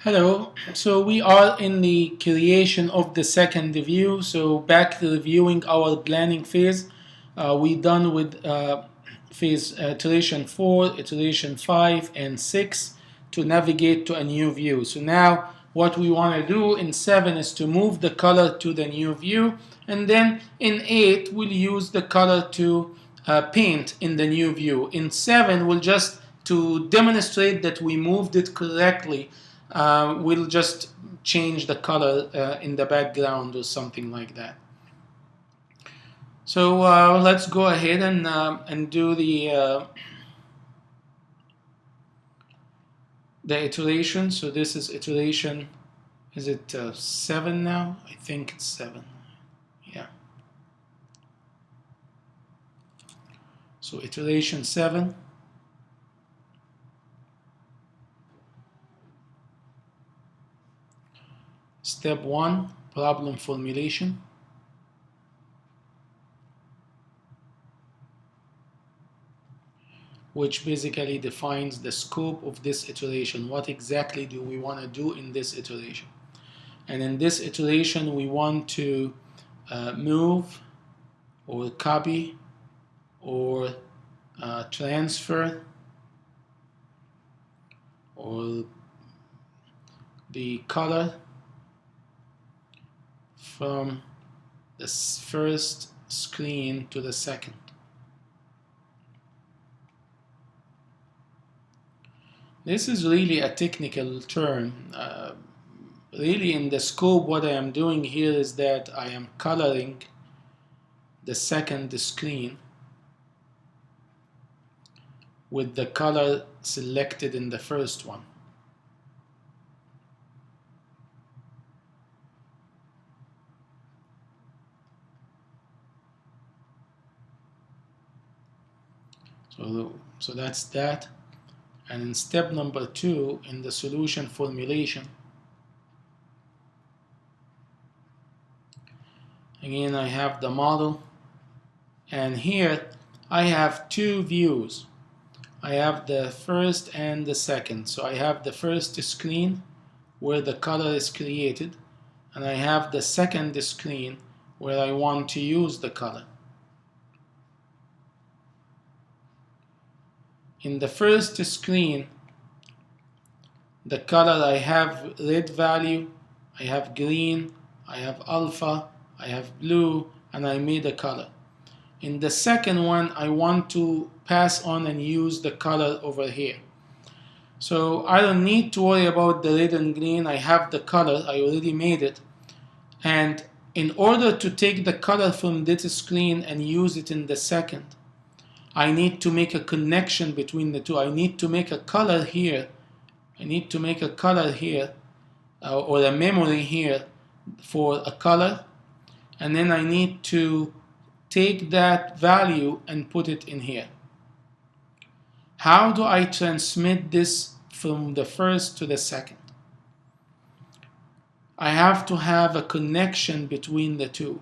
Hello, so we are in the creation of the second view. So back to reviewing our planning phase. We done with phase iteration 4, iteration 5, and 6 to navigate to a new view. So now what we want to do in 7 is to move the color to the new view, and then in 8 we'll use the color to paint in the new view. In 7 we'll just to demonstrate that we moved it correctly. We'll just change the color in the background or something like that. So let's go ahead and do the iteration. So this is iteration. Is it 7 now? I think it's 7. Yeah. So iteration 7. Step 1, problem formulation. Which basically defines the scope of this iteration. What exactly do we want to do in this iteration? And in this iteration, we want to move or copy or transfer or the color from the first screen to the second. This is really a technical term. Really in the scope, what I am doing here is that I am coloring the second screen with the color selected in the first one. So that's that. And in step number 2, in the solution formulation, again I have the model, and here I have two views. I have the first and the second. So I have the first screen where the color is created, and I have the second screen where I want to use the color. In the first screen, the color, I have red value, I have green, I have alpha, I have blue, and I made a color. In the second one, I want to pass on and use the color over here. So I don't need to worry about the red and green. I have the color, I already made it. And in order to take the color from this screen and use it in the second, I need to make a connection between the two. I need to make a color here. I need to make a color here, or a memory here for a color. And then I need to take that value and put it in here. How do I transmit this from the first to the second? I have to have a connection between the two.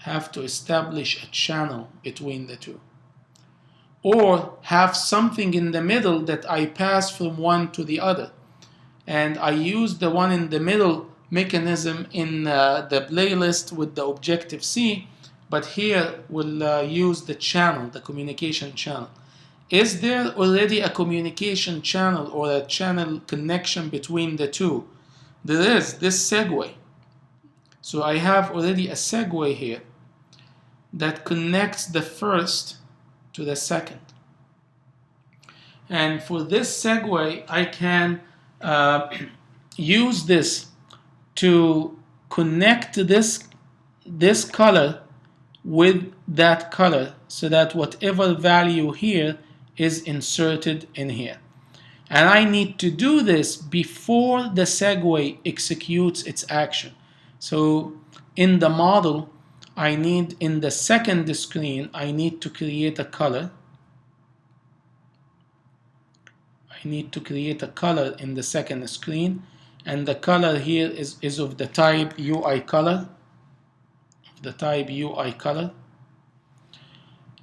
I have to establish a channel between the two. Or have something in the middle that I pass from one to the other. And I use the one in the middle mechanism in the playlist with the Objective-C, but here we'll use the channel, the communication channel. Is there already a communication channel or a channel connection between the two? There is this segue. So I have already a segue here that connects the first to the second. And for this segue, I can use this to connect this color with that color so that whatever value here is inserted in here. And I need to do this before the segue executes its action. So in the model, I need, in the second screen, I need to create a color. I need to create a color in the second screen, and the color here is of the type UI color.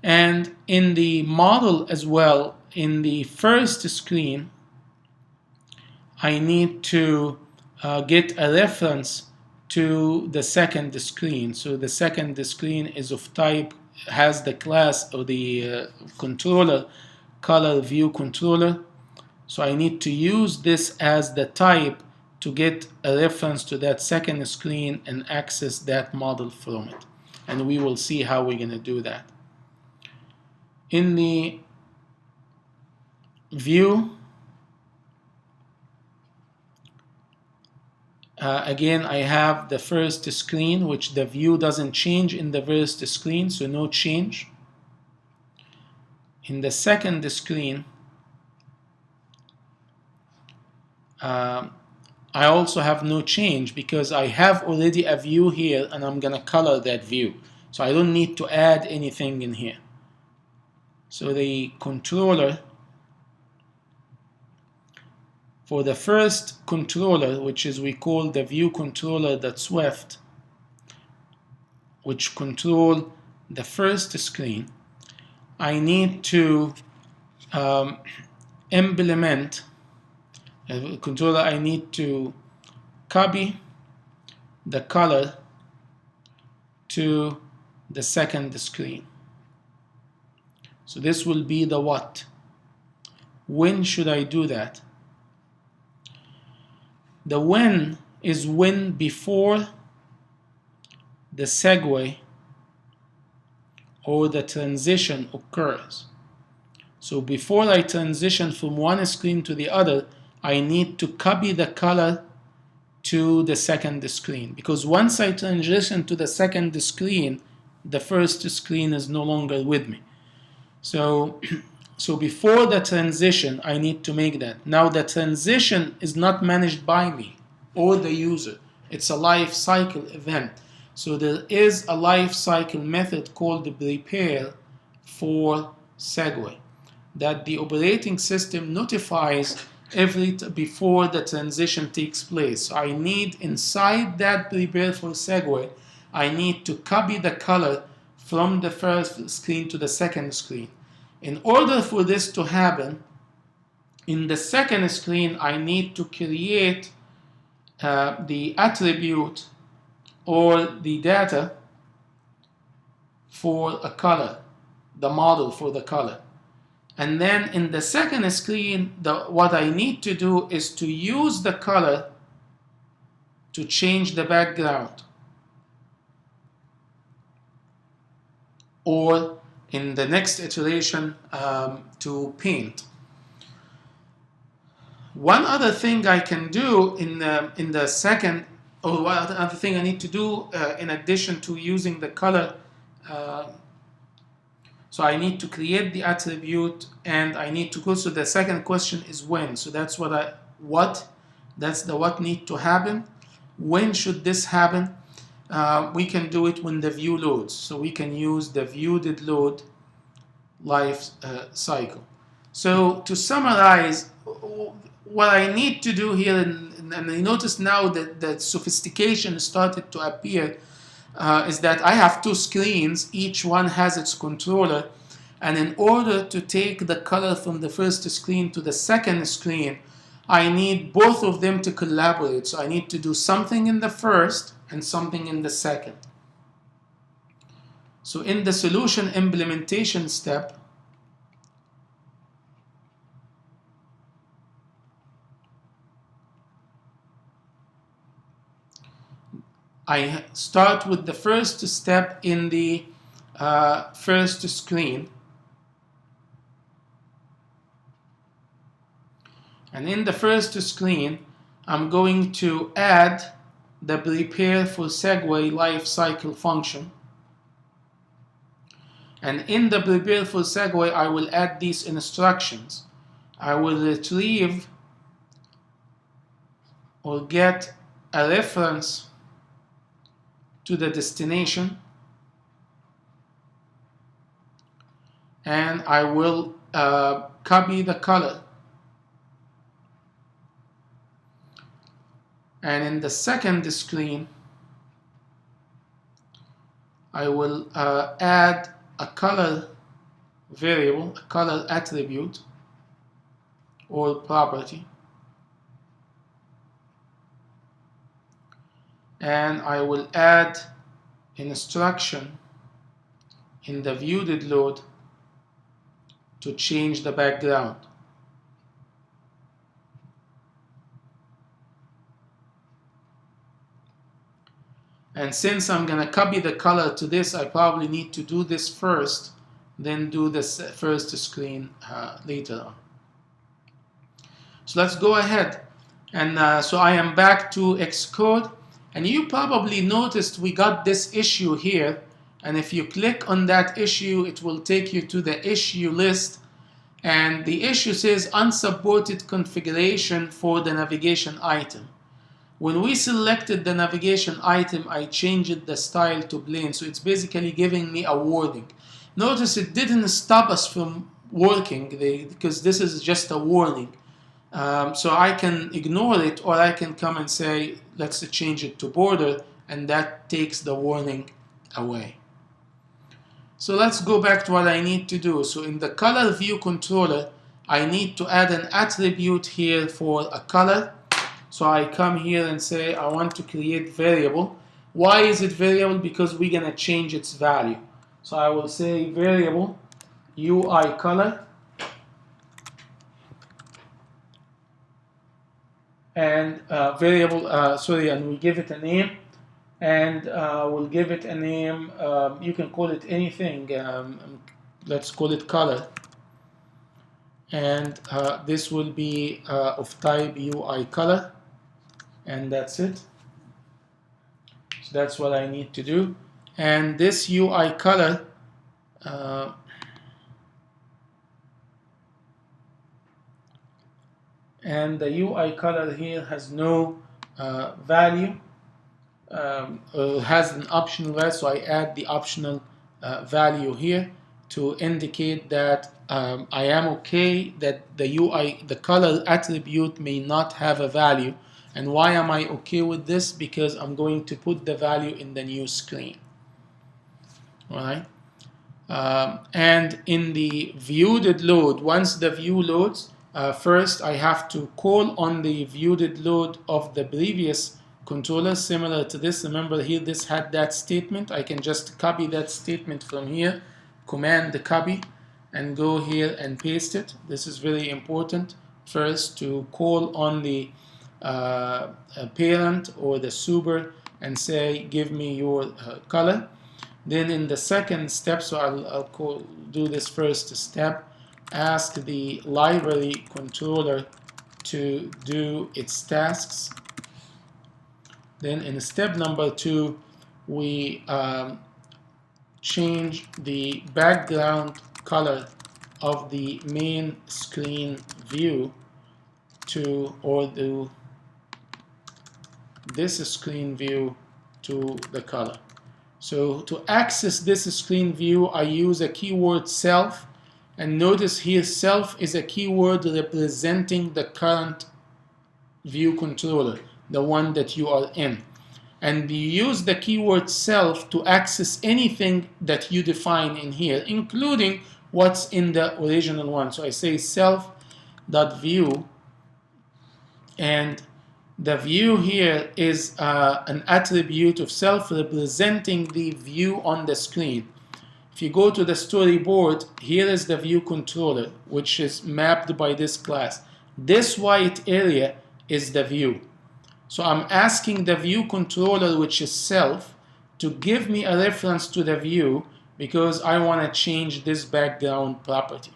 And in the model as well, in the first screen, I need to get a reference to the second screen. So the second screen is of type, has the class or the controller color view controller. So I need to use this as the type to get a reference to that second screen and access that model from it. And we will see how we're going to do that. In the view, again, I have the first screen, which the view doesn't change in the first screen, so no change. In the second screen, I also have no change because I have already a view here and I'm going to color that view. So I don't need to add anything in here. So the controller, for the first controller, which is we call the view controller.swift, which control the first screen, I need to implement a controller. I need to copy the color to the second screen. So this will be the what. When should I do that? The when is when before the segue or the transition occurs. So before I transition from one screen to the other, I need to copy the color to the second screen, because once I transition to the second screen, the first screen is no longer with me. So before the transition, I need to make that. Now the transition is not managed by me or the user. It's a life cycle event. So there is a life cycle method called the preareForSegue that the operating system notifies before the transition takes place. So I need inside that preareForSegue, I need to copy the color from the first screen to the second screen. In order for this to happen, in the second screen, I need to create the attribute or the data for a color, the model for the color. And then in the second screen, what I need to do is to use the color to change the background. Or in the next iteration, to paint. One other thing I can do in the second, or one other thing I need to do in addition to using the color, so I need to create the attribute and I need to go. So the second question is when. So that's that's the what need to happen. When should this happen? We can do it when the view loads. So we can use the Viewdidload life cycle. So to summarize, what I need to do here, and I notice now that the sophistication started to appear, is that I have two screens, each one has its controller, and in order to take the color from the first screen to the second screen, I need both of them to collaborate. So I need to do something in the first and something in the second. So in the solution implementation step, I start with the first step in the first screen. And in the first screen, I'm going to add the preareForSegue lifecycle function. And in the preareForSegue, I will add these instructions. I will retrieve or get a reference to the destination, and I will copy the color. And in the second screen, I will add a color variable, a color attribute or property. and I will add instruction in the Viewdidload to change the background. And since I'm going to copy the color to this, I probably need to do this first, then do this first screen later on. So let's go ahead. And so I am back to Xcode. And you probably noticed we got this issue here. And if you click on that issue, it will take you to the issue list. And the issue says unsupported configuration for the navigation item. When we selected the navigation item, I changed the style to plain. So it's basically giving me a warning. Notice it didn't stop us from working because this is just a warning. So I can ignore it, or I can come and say, let's change it to border, and that takes the warning away. So let's go back to what I need to do. So in the color view controller, I need to add an attribute here for a color. So I come here and say I want to create variable. Why is it variable? Because we're going to change its value. So I will say variable UI color, and and we give it a name, and we'll give it a name. You can call it anything. Let's call it color, and this will be of type UI color, and that's it. So that's what I need to do. And this UI color and the UI color here has no value, has an optional value, so I add the optional value here to indicate that I am okay that the color attribute may not have a value. And why am I okay with this? Because I'm going to put the value in the new screen. All right. And in the Viewdidload, once the view loads, first I have to call on the Viewdidload of the previous controller, similar to this. Remember here this had that statement. I can just copy that statement from here, command the copy, and go here and paste it. This is very important. First to call on the parent or the super and say give me your color. Then in the second step, so I'll do this first step, ask the library controller to do its tasks. Then in step number 2, we change the background color of the main screen view to, or do this screen view to the color. So to access this screen view, I use a keyword self, and notice here self is a keyword representing the current view controller, the one that you are in. And you use the keyword self to access anything that you define in here, including what's in the original one. So I say self.view, and the view here is an attribute of self representing the view on the screen. If you go to the storyboard, here is the view controller, which is mapped by this class. This white area is the view. So I'm asking the view controller, which is self, to give me a reference to the view because I want to change this background property.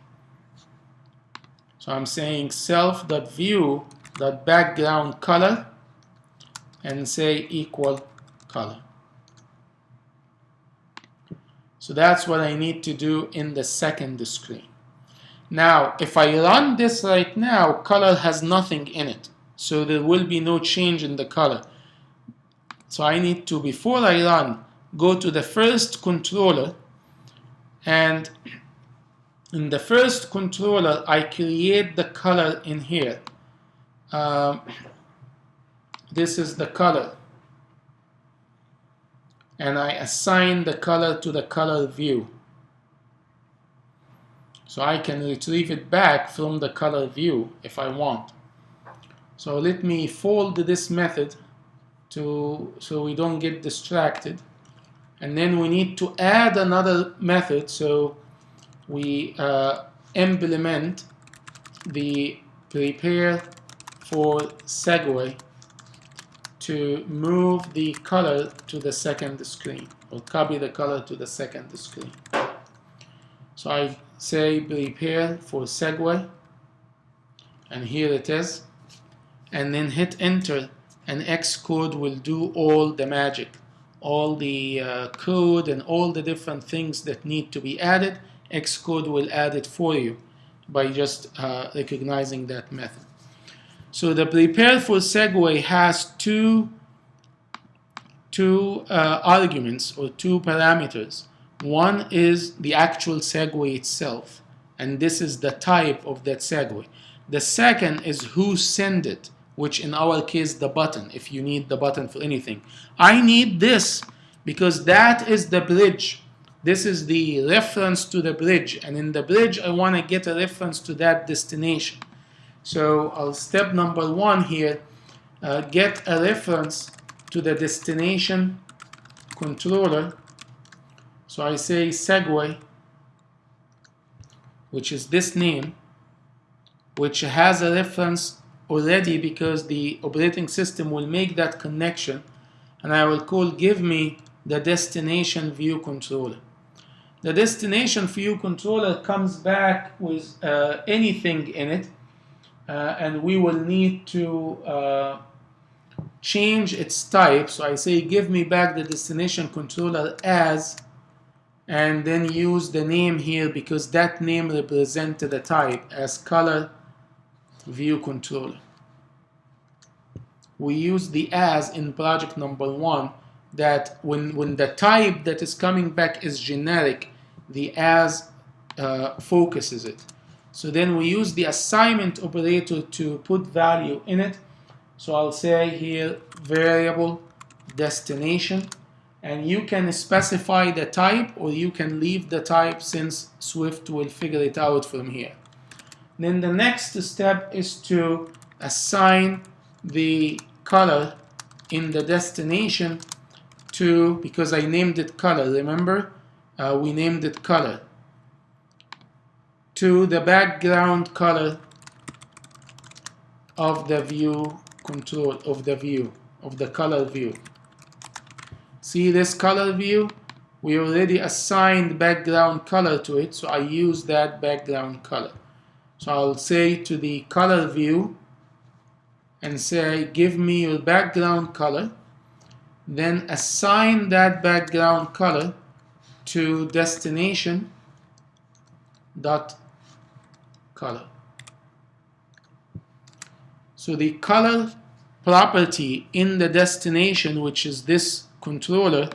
So I'm saying self.view.background color and say equal color. So that's what I need to do in the second screen. Now, if I run this right now, color has nothing in it. So there will be no change in the color. So I need to, before I run, go to the first controller, and in the first controller, I create the color in here. This is the color. And I assign the color to the color view. So I can retrieve it back from the color view if I want. So let me fold this method so we don't get distracted. And then we need to add another method, so we implement the preareForSegue to move the color to the second screen, or copy the color to the second screen. So I say preareForSegue, and here it is, and then hit enter, and Xcode will do all the magic, all the code and all the different things that need to be added. Xcode will add it for you by just recognizing that method. So the preareForSegue has two arguments, or two parameters. One is the actual segue itself, and this is the type of that segue. The second is who sent it, which in our case the button, if you need the button for anything. I need this because that is the bridge. This is the reference to the bridge, and in the bridge I want to get a reference to that destination. So I'll step number one here, get a reference to the destination controller. So I say Segue, which is this name, which has a reference already because the operating system will make that connection, and I will call give me the destination view controller. The destination view controller comes back with anything in it, and we will need to change its type. So I say give me back the destination controller as, and then use the name here because that name represented the type as color view controller. We use the as in project number one, that when the type that is coming back is generic, the as focuses it. So then we use the assignment operator to put value in it. So I'll say here variable destination, and you can specify the type or you can leave the type, since Swift will figure it out from here. Then the next step is to assign the color in the destination to, because I named it color, remember? We named it color, to the background color of the view control, of the color view. See this color view? We already assigned background color to it, so I use that background color. So I'll say to the color view and say give me your background color, then assign that background color to destination dot color. So the color property in the destination, which is this controller,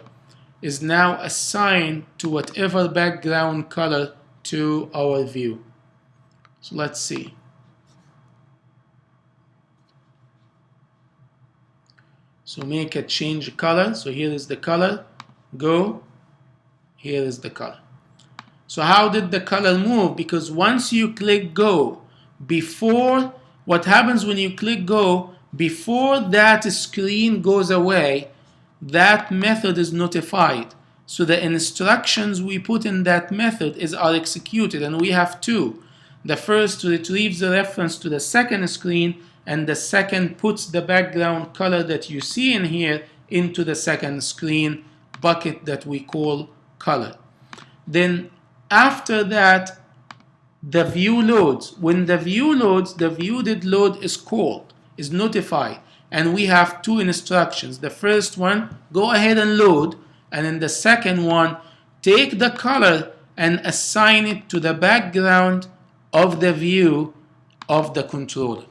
is now assigned to whatever background color to our view. So let's see. So make a change color. So here is the color. Go. Here is the color. So how did the color move? Because once you click go, before, what happens when you click go, before that screen goes away, that method is notified. So the instructions we put in that method are executed, and we have two. The first retrieves the reference to the second screen, and the second puts the background color that you see in here into the second screen bucket that we call color. Then after that, the view loads. When the view loads, the Viewdidload is called, is notified, and we have two instructions. The first one, go ahead and load, and then the second one, take the color and assign it to the background of the view of the controller.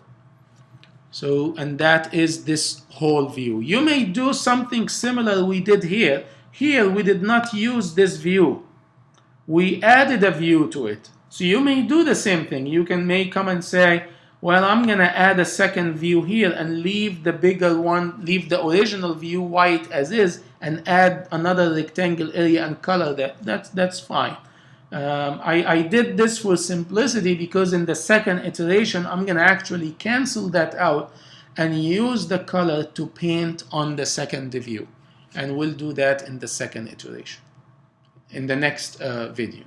So, and that is this whole view. You may do something similar we did here. Here we did not use this view. We added a view to it. So you may do the same thing. You may come and say, well, I'm going to add a second view here and leave the bigger one, leave the original view white as is, and add another rectangle area and color that. That's fine. I did this for simplicity because in the second iteration, I'm going to actually cancel that out and use the color to paint on the second view. And we'll do that in the second iteration, in the next video.